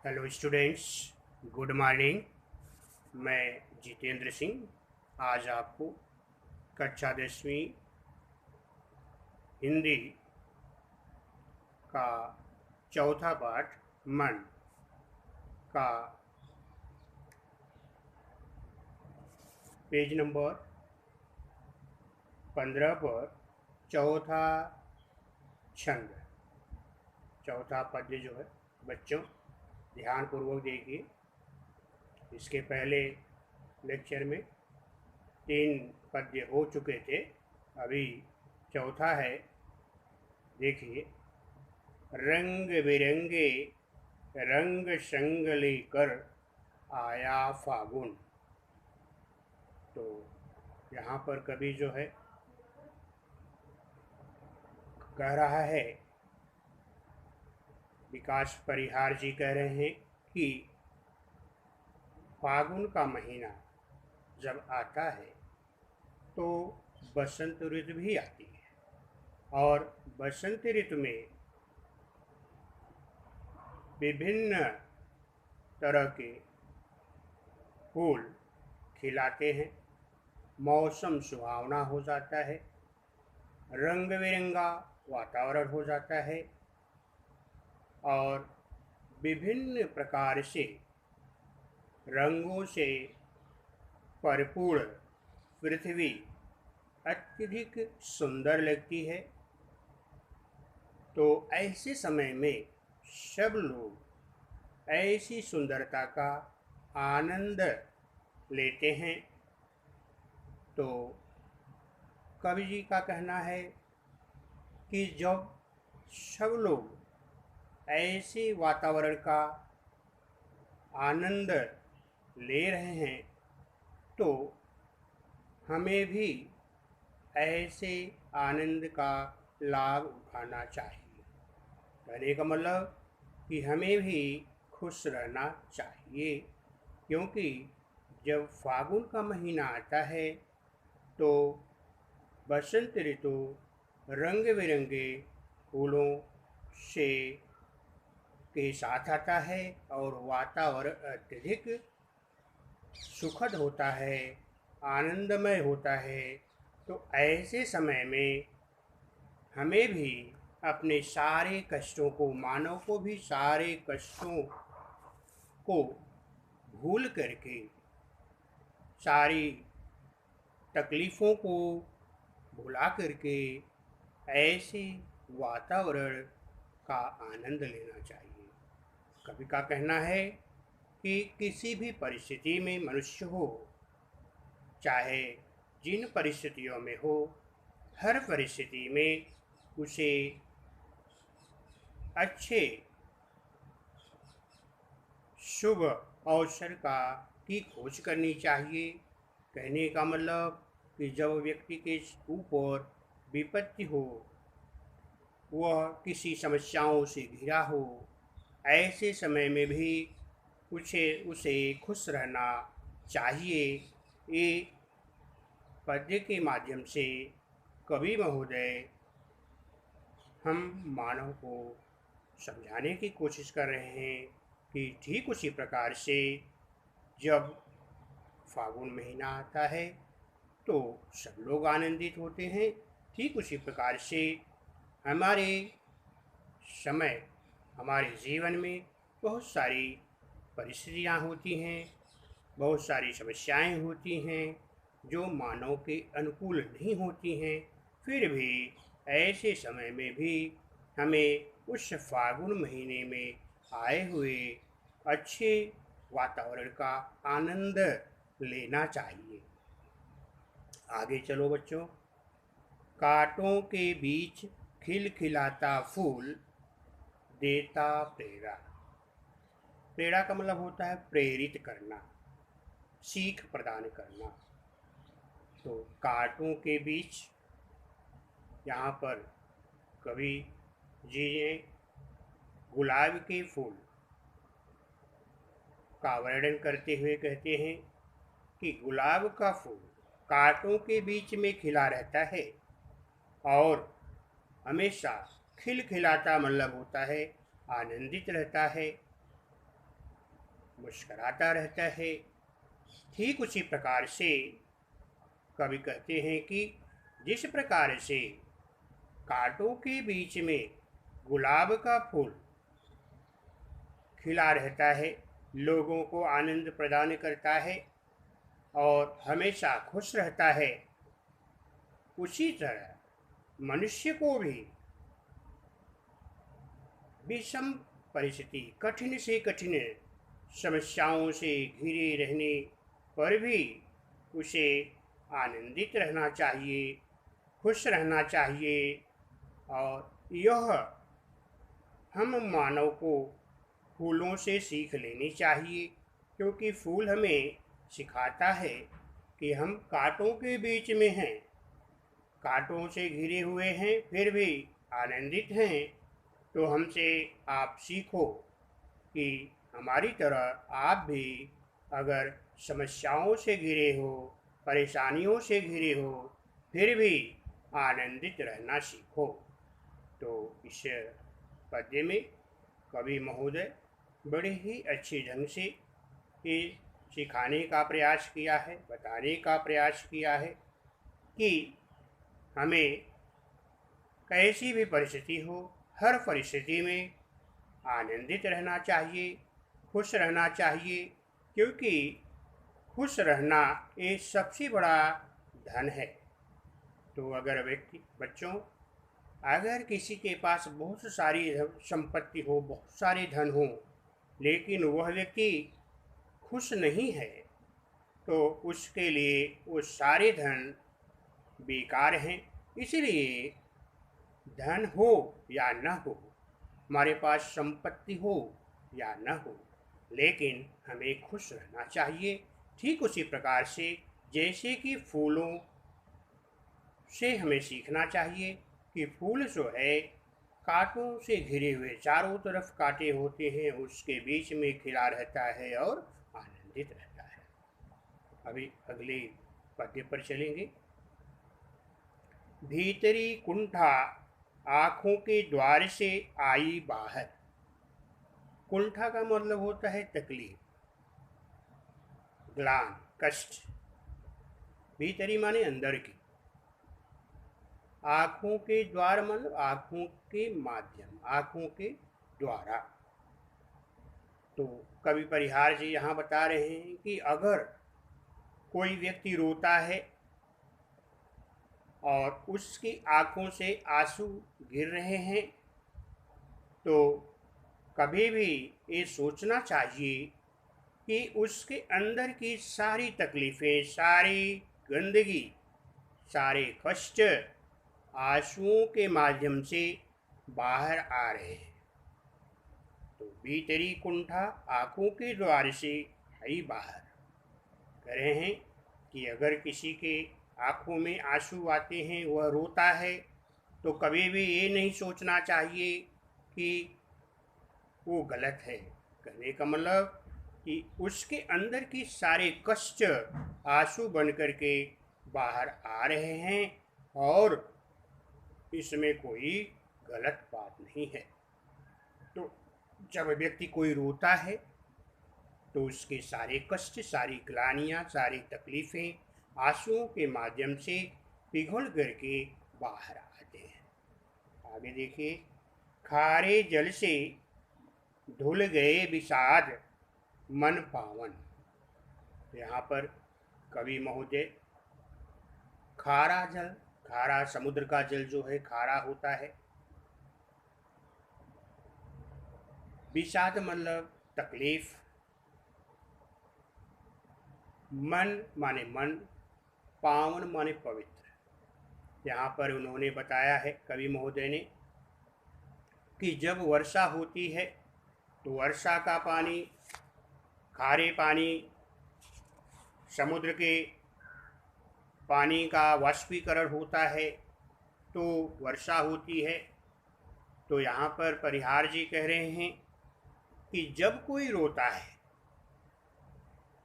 Hello students, good morning. मैं जितेंद्र सिंह आज आपको कक्षा 10वीं हिंदी का चौथा पाठ मन का पेज नंबर 15 पर चौथा छंद, चौथा पद्य जो है बच्चों ध्यानपूर्वक देखिए। इसके पहले लेक्चर में 3 पद्य हो चुके थे, अभी चौथा है। देखिए, रंग बिरंगे रंग संग लेकर आया फागुन। तो यहाँ पर कवि जो है कह रहा है, विकास परिहार जी कह रहे हैं कि फागुन का महीना जब आता है तो बसंत ऋतु भी आती है, और बसंत ऋतु में विभिन्न तरह के फूल खिलाते हैं, मौसम सुहावना हो जाता है, रंग बिरंगा वातावरण हो जाता है और विभिन्न प्रकार से रंगों से परिपूर्ण पृथ्वी अत्यधिक सुंदर लगती है। तो ऐसे समय में सब लोग ऐसी सुंदरता का आनंद लेते हैं। तो कवि जी का कहना है कि जब सब लोग ऐसे वातावरण का आनंद ले रहे हैं तो हमें भी ऐसे आनंद का लाभ उठाना चाहिए। कहने का मतलब कि हमें भी खुश रहना चाहिए, क्योंकि जब फागुन का महीना आता है तो बसंत ऋतु रंग बिरंगे फूलों से के साथ आता है और वातावरण अत्यधिक सुखद होता है, आनंदमय होता है। तो ऐसे समय में हमें भी अपने सारे कष्टों को, मानव को भी सारे कष्टों को भूल करके, सारी तकलीफ़ों को भुला करके ऐसे वातावरण का आनंद लेना चाहिए। कवि का कहना है कि किसी भी परिस्थिति में मनुष्य हो, चाहे जिन परिस्थितियों में हो, हर परिस्थिति में उसे अच्छे शुभ अवसर की खोज करनी चाहिए। कहने का मतलब कि जब व्यक्ति के ऊपर विपत्ति हो, वह किसी समस्याओं से घिरा हो, ऐसे समय में भी उसे खुश रहना चाहिए। ये पद्य के माध्यम से कवि महोदय हम मानव को समझाने की कोशिश कर रहे हैं कि ठीक उसी प्रकार से जब फागुन महीना आता है तो सब लोग आनंदित होते हैं। ठीक उसी प्रकार से हमारे समय, हमारे जीवन में बहुत सारी परिस्थितियाँ होती हैं, बहुत सारी समस्याएं होती हैं जो मानव के अनुकूल नहीं होती हैं। फिर भी ऐसे समय में भी हमें उस फागुन महीने में आए हुए अच्छे वातावरण का आनंद लेना चाहिए। आगे चलो बच्चों। कांटों के बीच खिलखिलाता फूल देता प्रेरणा। प्रेरणा का मतलब होता है प्रेरित करना, सीख प्रदान करना। तो कांटों के बीच, यहाँ पर कवि जी ने गुलाब के फूल का वर्णन करते हुए कहते हैं कि गुलाब का फूल कांटों के बीच में खिला रहता है और हमेशा खिलखिलाता मतलब होता है आनंदित रहता है। मुस्कुराता रहता है। ठीक उसी प्रकार से कवि कहते हैं कि जिस प्रकार से कांटों के बीच में गुलाब का फूल खिला रहता है, लोगों को आनंद प्रदान करता है और हमेशा खुश रहता है, उसी तरह मनुष्य को भी विषम परिस्थिति, कठिन से कठिन समस्याओं से घिरे रहने पर भी उसे आनंदित रहना चाहिए, खुश रहना चाहिए। और यह हम मानव को फूलों से सीख लेनी चाहिए, क्योंकि फूल हमें सिखाता है कि हम कांटों के बीच में हैं, कांटों से घिरे हुए हैं, फिर भी आनंदित हैं। तो हमसे आप सीखो कि हमारी तरह आप भी अगर समस्याओं से घिरे हो, परेशानियों से घिरे हो, फिर भी आनंदित रहना सीखो। तो इस पद्य में कवि महोदय बड़े ही अच्छे ढंग से ये सिखाने का प्रयास किया है, बताने का प्रयास किया है कि हमें कैसी भी परिस्थिति हो, हर परिस्थिति में आनंदित रहना चाहिए, खुश रहना चाहिए, क्योंकि खुश रहना ये सबसे बड़ा धन है। तो अगर व्यक्ति बच्चों, अगर किसी के पास बहुत सारी संपत्ति हो, बहुत सारे धन हो, लेकिन वह व्यक्ति खुश नहीं है, तो उसके लिए वो सारे धन बेकार हैं। इसलिए धन हो या न हो, हमारे पास संपत्ति हो या न हो, लेकिन हमें खुश रहना चाहिए। ठीक उसी प्रकार से जैसे कि फूलों से हमें सीखना चाहिए कि फूल जो है कांटों से घिरे हुए, चारों तरफ कांटे होते हैं, उसके बीच में खिला रहता है और आनंदित रहता है। अभी अगले पद्य पर चलेंगे। भीतरी कुंठा आँखों के द्वार से आई बाहर। कुंठा का मतलब होता है तकलीफ, ग्लान, कष्ट। भीतरी माने अंदर की, आँखों के द्वार मतलब आँखों के माध्यम, आँखों के द्वारा। तो कवि परिहार जी यहाँ बता रहे हैं कि अगर कोई व्यक्ति रोता है और उसकी आँखों से आंसू गिर रहे हैं, तो कभी भी ये सोचना चाहिए कि उसके अंदर की सारी तकलीफ़ें, सारी गंदगी, सारे कष्ट आंसुओं के माध्यम से बाहर आ रहे हैं। तो भीतरी कुंठा आँखों के द्वार से आई बाहर। कह रहे हैं कि अगर किसी के आँखों में आंसू आते हैं, वह रोता है, तो कभी भी ये नहीं सोचना चाहिए कि वो गलत है। कहने का मतलब कि उसके अंदर की सारे कष्ट आंसू बन करके बाहर आ रहे हैं और इसमें कोई गलत बात नहीं है। तो जब व्यक्ति कोई रोता है तो उसके सारे कष्ट, सारी ग्लानियाँ, सारी तकलीफ़ें आंसुओं के माध्यम से पिघल करके बाहर आते हैं। आगे देखिए, खारे जल से धुल गए विषाद मन पावन। यहाँ पर कवि महोदय खारा जल, खारा समुद्र का जल जो है खारा होता है। विषाद मतलब तकलीफ, मन माने मन, पावन माने पवित्र। यहाँ पर उन्होंने बताया है कवि महोदय ने कि जब वर्षा होती है तो वर्षा का पानी, खारे पानी, समुद्र के पानी का वाष्पीकरण होता है तो वर्षा होती है। तो यहाँ पर परिहार जी कह रहे हैं कि जब कोई रोता है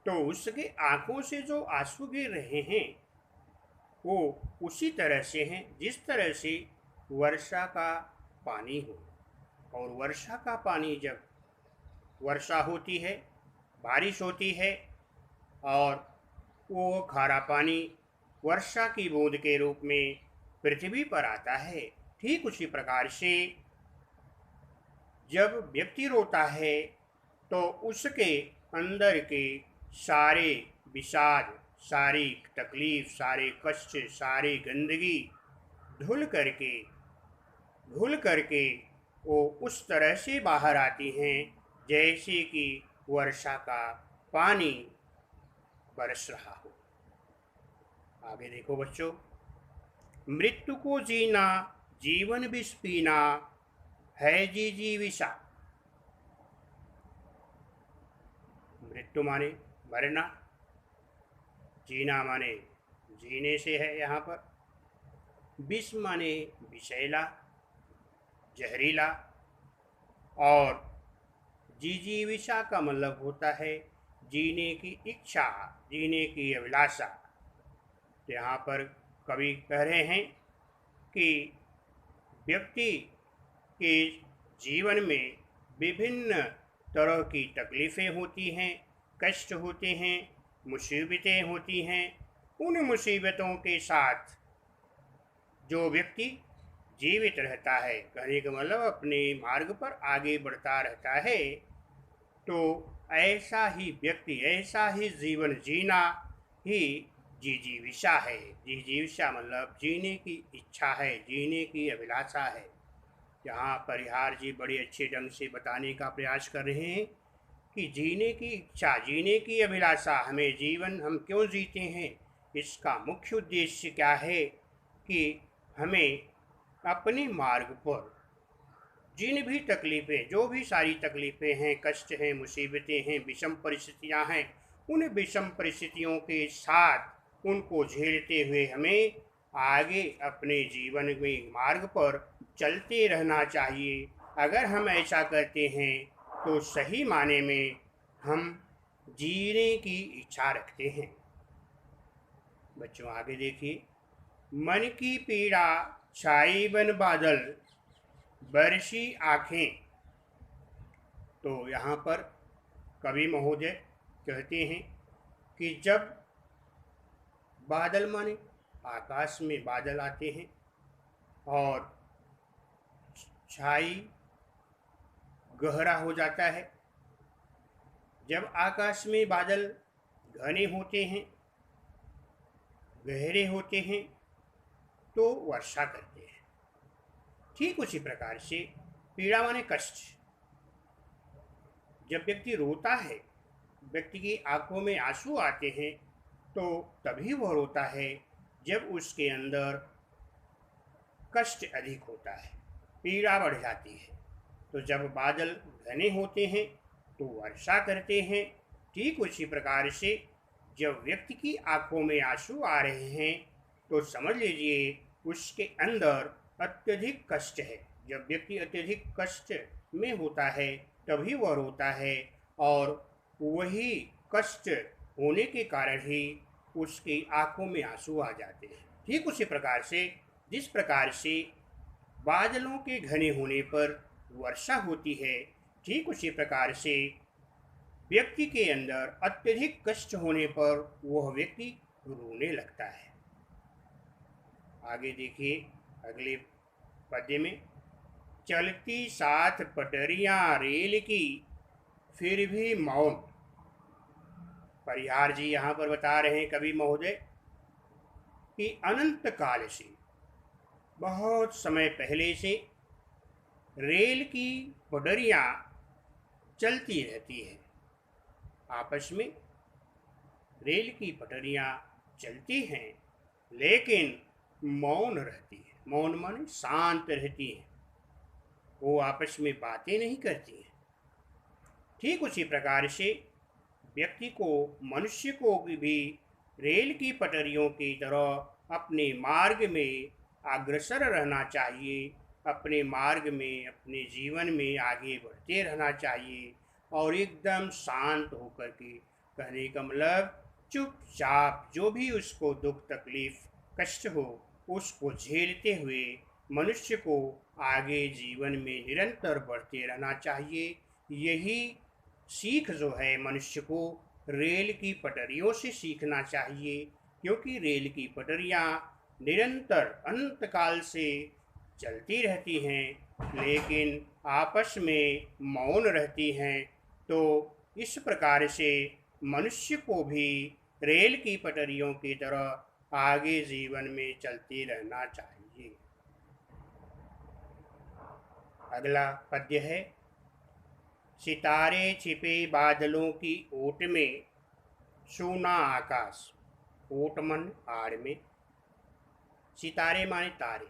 तो उसके आंखों से जो आंसू गिर रहे हैं वो उसी तरह से हैं जिस तरह से वर्षा का पानी हो। और वर्षा का पानी, जब वर्षा होती है बारिश होती है और वो खारा पानी वर्षा की बूंद के रूप में पृथ्वी पर आता है। ठीक उसी प्रकार से जब व्यक्ति रोता है तो उसके अंदर के सारे विषाद, सारी तकलीफ, सारे कष्ट, सारी गंदगी धुल करके धुल करके वो उस तरह से बाहर आती हैं जैसे कि वर्षा का पानी बरस रहा हो। आगे देखो बच्चों, मृत्यु को जीना जीवन विष पीना है जीविषा। मृत्यु माने मरना, जीना माने जीने से है यहाँ पर, विष माने विषैला, जहरीला, और जिजीविषा का मतलब होता है जीने की इच्छा, जीने की अभिलाषा। यहाँ पर कवि कह रहे हैं कि व्यक्ति के जीवन में विभिन्न तरह की तकलीफ़ें होती हैं, कष्ट होते हैं, मुसीबतें होती हैं। उन मुसीबतों के साथ जो व्यक्ति जीवित रहता है, कहने का मतलब अपने मार्ग पर आगे बढ़ता रहता है, तो ऐसा ही व्यक्ति, ऐसा ही जीवन जीना ही जिजीविषा है। जिजीविषा मतलब जीने की इच्छा है, जीने की अभिलाषा है। यहाँ परिहार जी बड़े अच्छे ढंग से बताने का प्रयास कर रहे हैं कि जीने की इच्छा, जीने की अभिलाषा, हमें जीवन हम क्यों जीते हैं, इसका मुख्य उद्देश्य क्या है कि हमें अपने मार्ग पर जिन भी तकलीफ़ें, जो भी सारी तकलीफ़ें हैं, कष्ट हैं, मुसीबतें हैं, विषम परिस्थितियां हैं, उन विषम परिस्थितियों के साथ उनको झेलते हुए हमें आगे अपने जीवन में मार्ग पर चलते रहना चाहिए। अगर हम ऐसा करते हैं तो सही माने में हम जीने की इच्छा रखते हैं। बच्चों आगे देखिए, मन की पीड़ा छाई बन बादल बरसी आँखें। तो यहाँ पर कवि महोदय कहते हैं कि जब बादल माने आकाश में बादल आते हैं और छाई गहरा हो जाता है, जब आकाश में बादल घने होते हैं, गहरे होते हैं, तो वर्षा करते हैं। ठीक उसी प्रकार से पीड़ा माने कष्ट, जब व्यक्ति रोता है, व्यक्ति की आंखों में आंसू आते हैं, तो तभी वह रोता है जब उसके अंदर कष्ट अधिक होता है, पीड़ा बढ़ जाती है। तो जब बादल घने होते हैं तो वर्षा करते हैं। ठीक उसी प्रकार से जब व्यक्ति की आंखों में आंसू आ रहे हैं तो समझ लीजिए उसके अंदर अत्यधिक कष्ट है। जब व्यक्ति अत्यधिक कष्ट में होता है तभी वह रोता है, और वही कष्ट होने के कारण ही उसकी आंखों में आंसू आ जाते हैं। ठीक उसी प्रकार से जिस प्रकार से बादलों के घने होने पर वर्षा होती है, ठीक उसी प्रकार से व्यक्ति के अंदर अत्यधिक कष्ट होने पर वह व्यक्ति रोने लगता है। आगे देखिए अगले पद्य में, चलती साथ पटरियां रेल की फिर भी मौन। परिहार जी यहाँ पर बता रहे हैं कवि महोदय कि अनंत काल से, बहुत समय पहले से रेल की पटरियां चलती रहती है। आपस में रेल की पटरियां चलती हैं लेकिन मौन रहती है। मौन माने शांत रहती है, वो आपस में बातें नहीं करती हैं। ठीक उसी प्रकार से व्यक्ति को, मनुष्य को भी रेल की पटरियों की तरह अपने मार्ग में अग्रसर रहना चाहिए, अपने मार्ग में, अपने जीवन में आगे बढ़ते रहना चाहिए, और एकदम शांत होकर के, कहने का मतलब चुपचाप जो भी उसको दुख तकलीफ कष्ट हो उसको झेलते हुए मनुष्य को आगे जीवन में निरंतर बढ़ते रहना चाहिए। यही सीख जो है मनुष्य को रेल की पटरियों से सीखना चाहिए, क्योंकि रेल की पटरियाँ निरंतर अनंतकाल से चलती रहती हैं लेकिन आपस में मौन रहती हैं। तो इस प्रकार से मनुष्य को भी रेल की पटरियों की तरह आगे जीवन में चलते रहना चाहिए। अगला पद्य है, सितारे छिपे बादलों की ओट में, सूना आकाश। ओट मन आड़ में, सितारे माने तारे।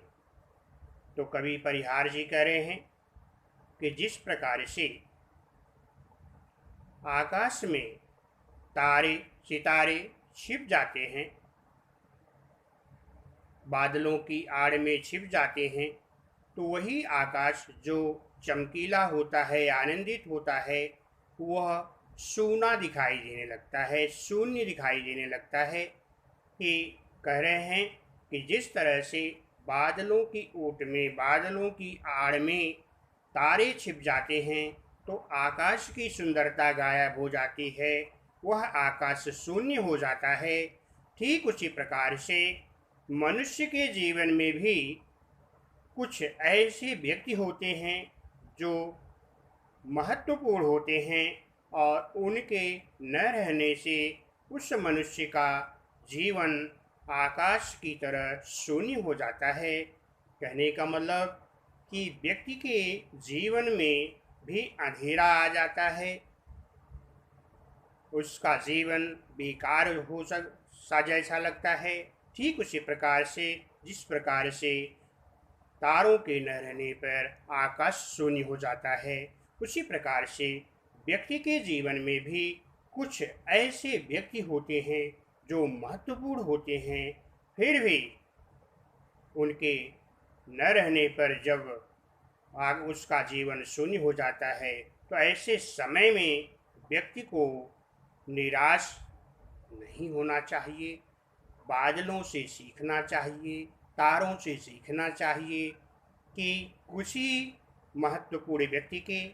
तो कवि परिहार जी कह रहे हैं कि जिस प्रकार से आकाश में तारे सितारे छिप जाते हैं, बादलों की आड़ में छिप जाते हैं, तो वही आकाश जो चमकीला होता है, आनंदित होता है, वह सूना दिखाई देने लगता है, शून्य दिखाई देने लगता है। कि कह रहे हैं कि जिस तरह से बादलों की ओट में, बादलों की आड़ में तारे छिप जाते हैं तो आकाश की सुंदरता गायब हो जाती है, वह आकाश शून्य हो जाता है। ठीक उसी प्रकार से मनुष्य के जीवन में भी कुछ ऐसे व्यक्ति होते हैं जो महत्वपूर्ण होते हैं और उनके न रहने से उस मनुष्य का जीवन आकाश की तरह शून्य हो जाता है। कहने का मतलब कि व्यक्ति के जीवन में भी अंधेरा आ जाता है, उसका जीवन बेकार हो सा जैसा लगता है। ठीक उसी प्रकार से जिस प्रकार से तारों के न रहने पर आकाश शून्य हो जाता है, उसी प्रकार से व्यक्ति के जीवन में भी कुछ ऐसे व्यक्ति होते हैं जो महत्वपूर्ण होते हैं, फिर भी उनके न रहने पर जब उसका जीवन शून्य हो जाता है, तो ऐसे समय में व्यक्ति को निराश नहीं होना चाहिए। बादलों से सीखना चाहिए, तारों से सीखना चाहिए कि किसी महत्वपूर्ण व्यक्ति के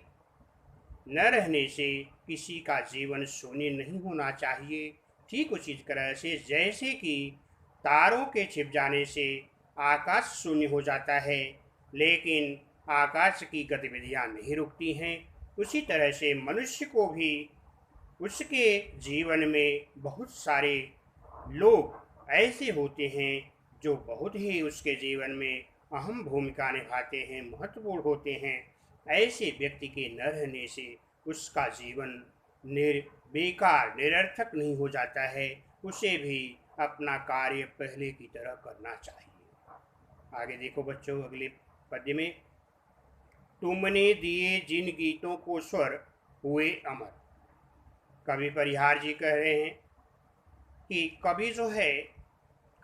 न रहने से किसी का जीवन शून्य नहीं होना चाहिए। ठीक उसी तरह से जैसे कि तारों के छिप जाने से आकाश शून्य हो जाता है, लेकिन आकाश की गतिविधियां नहीं रुकती हैं, उसी तरह से मनुष्य को भी उसके जीवन में बहुत सारे लोग ऐसे होते हैं जो बहुत ही उसके जीवन में अहम भूमिका निभाते हैं, महत्वपूर्ण होते हैं। ऐसे व्यक्ति के न रहने से उसका जीवन बेकार, निरर्थक नहीं हो जाता है, उसे भी अपना कार्य पहले की तरह करना चाहिए। आगे देखो बच्चों, अगले पद्य में, तुमने दिए जिन गीतों को स्वर हुए अमर। कवि परिहार जी कह रहे हैं कि कवि जो है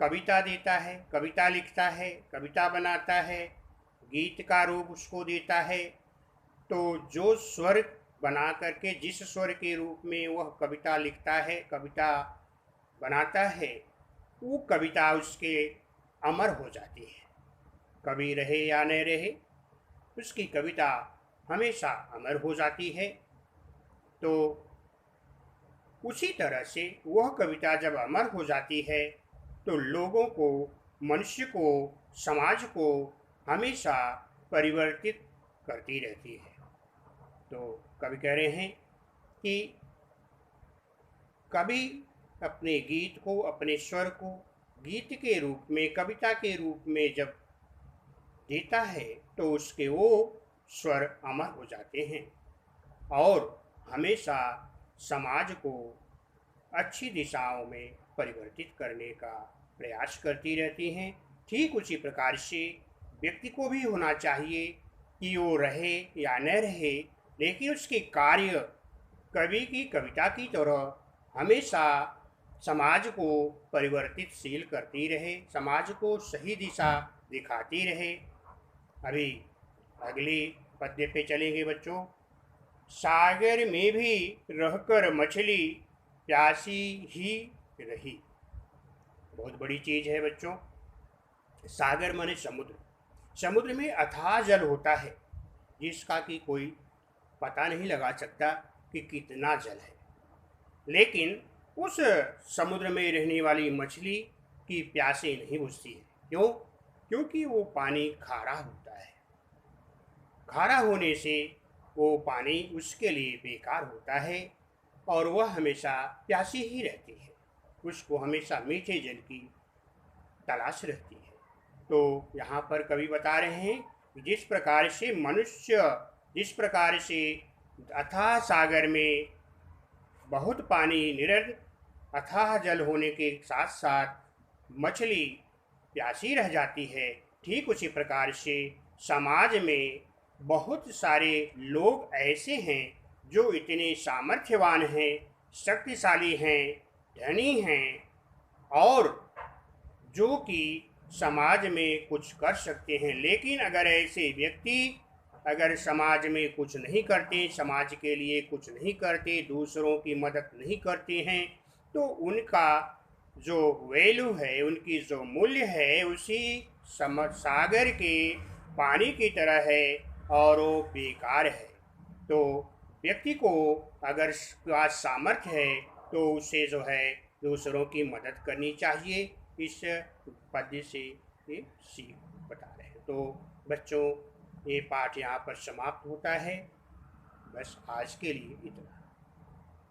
कविता देता है, कविता लिखता है, कविता बनाता है, गीत का रूप उसको देता है। तो जो स्वर बना करके, जिस स्वर के रूप में वह कविता लिखता है, कविता बनाता है, वो कविता उसके अमर हो जाती है। कवि रहे या न रहे, उसकी कविता हमेशा अमर हो जाती है। तो उसी तरह से वह कविता जब अमर हो जाती है तो लोगों को, मनुष्य को, समाज को हमेशा परिवर्तित करती रहती है। तो कवि कह रहे हैं कि कवि अपने गीत को, अपने स्वर को गीत के रूप में, कविता के रूप में जब देता है तो उसके वो स्वर अमर हो जाते हैं और हमेशा समाज को अच्छी दिशाओं में परिवर्तित करने का प्रयास करती रहती हैं। ठीक उसी प्रकार से व्यक्ति को भी होना चाहिए कि वो रहे या न रहे, लेकिन उसके कार्य कवि की कविता की तरह हमेशा समाज को परिवर्तितशील करती रहे, समाज को सही दिशा दिखाती रहे। अभी अगली पद्य पे चलेंगे बच्चों। सागर में भी रहकर मछली प्यासी ही रही। बहुत बड़ी चीज है बच्चों। सागर माने समुद्र। समुद्र में अथाह जल होता है जिसका कि कोई पता नहीं लगा सकता कि कितना जल है, लेकिन उस समुद्र में रहने वाली मछली की प्यासे नहीं बुझती है। क्यों? क्योंकि वो पानी खारा होता है। खारा होने से वो पानी उसके लिए बेकार होता है और वह हमेशा प्यासी ही रहती है। उसको हमेशा मीठे जल की तलाश रहती है। तो यहाँ पर कवि बता रहे हैं कि जिस प्रकार से अथाह सागर में बहुत पानी निरर अथाह जल होने के साथ साथ मछली प्यासी रह जाती है, ठीक उसी प्रकार से समाज में बहुत सारे लोग ऐसे हैं जो इतने सामर्थ्यवान हैं, शक्तिशाली हैं, धनी हैं और जो कि समाज में कुछ कर सकते हैं, लेकिन अगर ऐसे व्यक्ति अगर समाज में कुछ नहीं करते, समाज के लिए कुछ नहीं करते, दूसरों की मदद नहीं करते हैं, तो उनका जो वैल्यू है, उनकी जो मूल्य है, उसी सागर के पानी की तरह है और वो बेकार है। तो व्यक्ति को अगर का सामर्थ्य है तो उसे जो है दूसरों की मदद करनी चाहिए। इस पद्य से ये सीख बता रहे हैं। तो बच्चों, ये पाठ यहाँ पर समाप्त होता है। बस आज के लिए इतना।